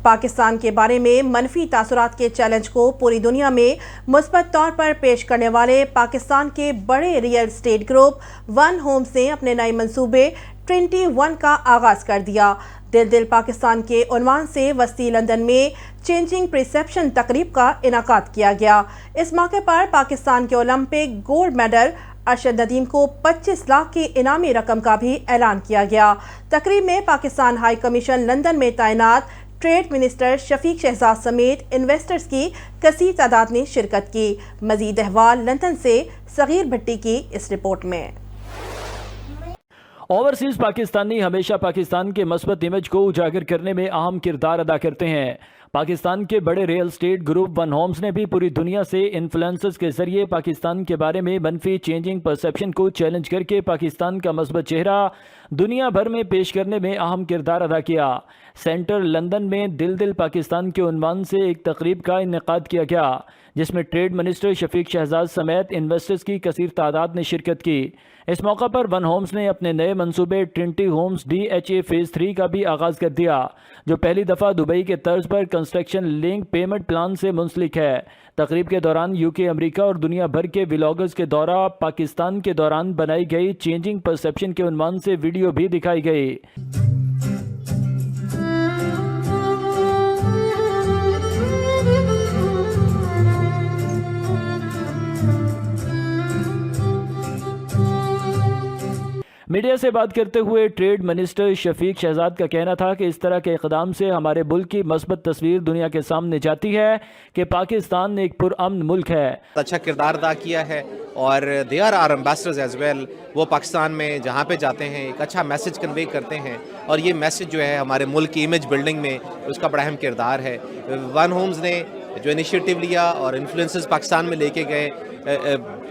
पाकिस्तान के बारे में मनफी तासुरात के चैलेंज को पूरी दुनिया में मुस्बत तौर पर पेश करने वाले पाकिस्तान के बड़े real estate group One Homes ने अपने नए मंसूबे ट्रिनिटी वन का आगाज कर दिया। दिल पाकिस्तान के उन्वान से वस्ती लंदन में चेंजिंग परसेप्शन तकरीब का इनाकाद किया गया। इस मौके पर पाकिस्तान के Olympic gold medal Arshad Nadeem को 25 लाख की इनामी रकम का भी ऐलान किया गया। तकरीब में पाकिस्तान हाई कमीशन लंदन में तैनात ट्रेड मिनिस्टर शफीक शहजाद समेत इन्वेस्टर्स की कसीर तादाद ने शिरकत की। मजीद अहवाल लंदन से सगीर भट्टी की इस रिपोर्ट में। ओवरसीज पाकिस्तानी हमेशा पाकिस्तान के मस्बत इमेज को उजागर करने में अहम किरदार अदा करते हैं। पाकिस्तान के बड़े real estate group One Homes ने भी पूरी दुनिया से इन्फ्लुएंसर्स के जरिए पाकिस्तान के बारे में मनफी चेंजिंग परसेप्शन को चैलेंज करके पाकिस्तान का मस्बत चेहरा दुनिया भर में पेश करने में अहम किरदार अदा किया। सेंटर लंदन में दिल पाकिस्तान के उन्वान से एक तकरीब का इनेकाद किया गया, जिसमें ट्रेड मिनिस्टर शफीक शहजाद समेत इन्वेस्टर्स की कसीर तादाद ने शिरकत की। इस मौका पर वन होम्स ने अपने नए मंसूबे ट्रिनिटी होम्स DHA फेज़ 3 का भी आगाज़ कर दिया, जो पहली दफ़ा दुबई के तर्ज पर कंस्ट्रक्शन लिंक पेमेंट प्लान से मुंसलिक है। तकरीब के दौरान UK, अमेरिका और दुनिया भर के व्लॉगर्स के दौरा पाकिस्तान के दौरान बनाई गई चेंजिंग परसेप्शन के उन्वान से वीडियो भी दिखाई गई। मीडिया से बात करते हुए ट्रेड मिनिस्टर शफीक शहजाद का कहना था कि इस तरह के इक़दाम से हमारे मुल्क की मस्बत तस्वीर दुनिया के सामने जाती है कि पाकिस्तान एक पुरअमन मुल्क है। अच्छा किरदार अदा किया है और they are ambassadors as well. वो पाकिस्तान में जहाँ पे जाते हैं एक अच्छा मैसेज कन्वे करते हैं और ये मैसेज जो है हमारे मुल्क की इमेज बिल्डिंग में उसका बड़ा अहम किरदार है। वन होम्स ने जो इनिशिएटिव लिया और इन्फ्लुएंसर्स पाकिस्तान में लेके गए,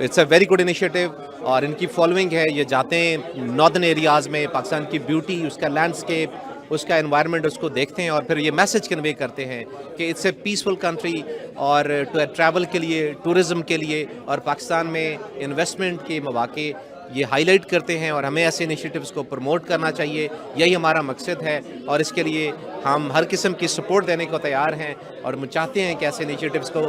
it's a very good initiative और इनकी फॉलोइंग है। ये जाते हैं नॉर्दर्न एरियाज़ में, पाकिस्तान की ब्यूटी, उसका लैंडस्केप, उसका एनवायरनमेंट उसको देखते हैं और फिर ये मैसेज कन्वे करते हैं कि इट्स ए पीसफुल कंट्री और ट्रैवल के लिए, टूरिज़म के लिए और पाकिस्तान में इन्वेस्टमेंट के मौके ये हाईलाइट करते हैं और हमें ऐसे इनिशिएटिव्स को प्रमोट करना चाहिए। यही हमारा मकसद है और इसके लिए हम हर किस्म की सपोर्ट देने को तैयार हैं और हम चाहते हैं कि ऐसे इनिशिएटिव्स को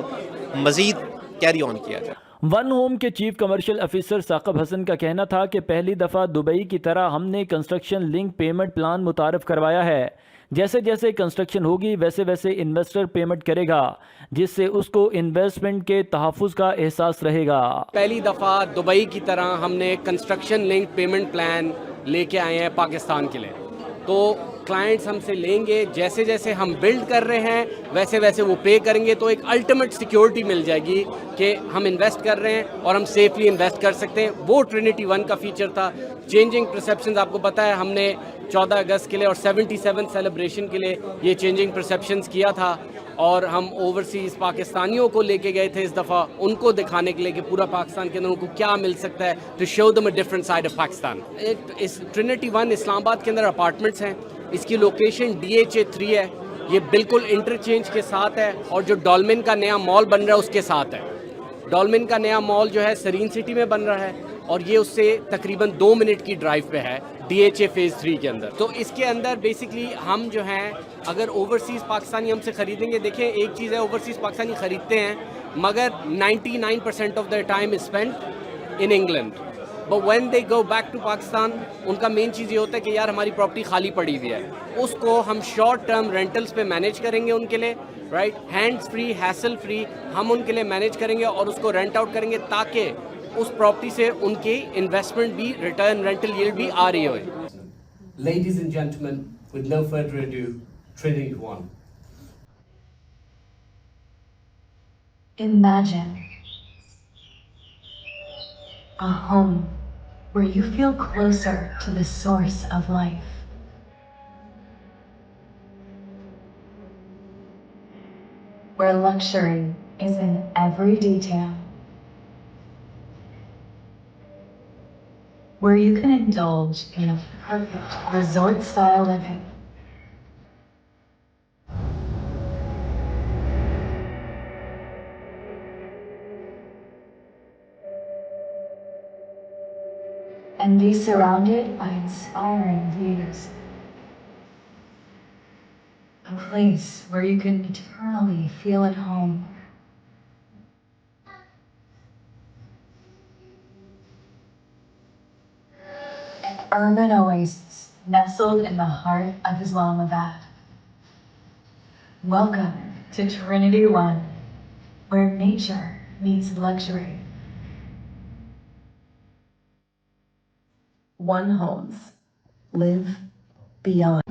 मज़ीद कैरी ऑन किया जाए। वन होम के chief commercial officer Saqib Hasan का कहना था कि पहली दफ़ा दुबई की तरह हमने कंस्ट्रक्शन लिंक पेमेंट प्लान मुतारफ़ करवाया है। जैसे जैसे कंस्ट्रक्शन होगी वैसे वैसे इन्वेस्टर पेमेंट करेगा, जिससे उसको इन्वेस्टमेंट के तहफ़्फ़ुज़ का एहसास रहेगा। पहली दफ़ा दुबई की तरह हमने कंस्ट्रक्शन लिंक पेमेंट प्लान लेके आए हैं पाकिस्तान के लिए। तो क्लाइंट्स हमसे लेंगे, जैसे जैसे हम बिल्ड कर रहे हैं वैसे वैसे वो पे करेंगे, तो एक अल्टीमेट सिक्योरिटी मिल जाएगी कि हम इन्वेस्ट कर रहे हैं और हम सेफली इन्वेस्ट कर सकते हैं। वो ट्रिनिटी वन का फीचर था। चेंजिंग परसेप्शंस, आपको पता है हमने 14 अगस्त के लिए और 77 सेलिब्रेशन के लिए ये चेंजिंग परसेप्शंस किया था और हम ओवरसीज़ पाकिस्तानियों को लेके गए थे इस दफ़ा, उनको दिखाने के लिए कि पूरा पाकिस्तान के अंदर उनको क्या मिल सकता है, to show them a different side of Pakistan. इस ट्रिनिटी वन इस्लामाबाद के अंदर अपार्टमेंट्स हैं, इसकी लोकेशन DHA 3 है, ये बिल्कुल इंटरचेंज के साथ है और जो डॉल्मेन का नया मॉल बन रहा है उसके साथ है। डॉल्मेन का नया मॉल जो है सरीन सिटी में बन रहा है और ये उससे तकरीबन 2 मिनट की ड्राइव पे है DHA फेज़ 3 के अंदर। तो इसके अंदर बेसिकली हम जो हैं अगर ओवरसीज़ पाकिस्तानी हमसे ख़रीदेंगे, देखें एक चीज़ है, ओवरसीज़ पाकिस्तानी ख़रीदते हैं मगर 99% of the time is spent in England, but when they go back to Pakistan उनका मेन चीज़ ये होता है कि यार हमारी प्रॉपर्टी खाली पड़ी हुई है, उसको हम शॉर्ट टर्म रेंटल्स पे मैनेज करेंगे उनके लिए, right, hands free, hassle free हम उनके लिए मैनेज करेंगे और उसको रेंट आउट करेंगे ताकि उस प्रॉपर्टी से उनकी इन्वेस्टमेंट भी, रिटर्न, रेंटल यील्ड भी आ रही हो। Ladies and gentlemen, with no further ado, Trinity One. Imagine a home where you feel closer to the source of life. Where luxury is in every detail. Where you can indulge in a perfect resort-style living. And be surrounded by inspiring views. a place where you can eternally feel at home. An urban oasis nestled in the heart of Islamabad. Welcome to Trinity One, where nature meets luxury. One Homes. Live beyond.